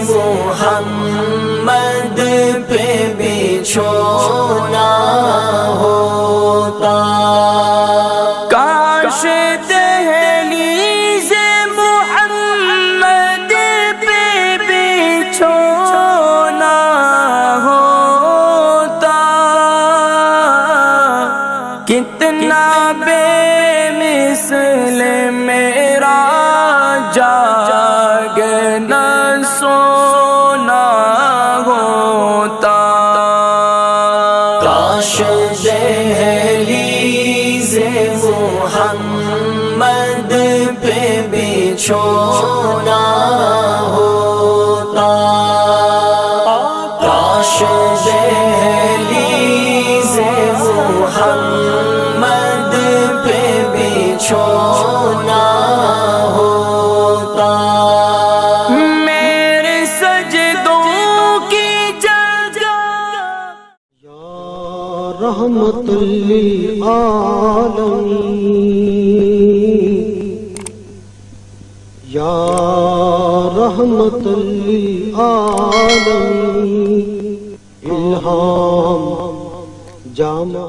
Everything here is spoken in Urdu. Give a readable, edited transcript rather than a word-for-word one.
محمد پہ بچھونا ہوتا، کاش دہلیز محمد پہ بچھونا ہوتا، کتنا بے مثل میرا جاگنا سونا ہوتا، کاش دہلیز محمد پہ بچھونا ہوتا، کاش دہلیز محمد پہ بچھونا ہوتا، میرے سجدوں کی جگہ یا رحمت للعالمین، یا رحمت للعالمین، الہام جامع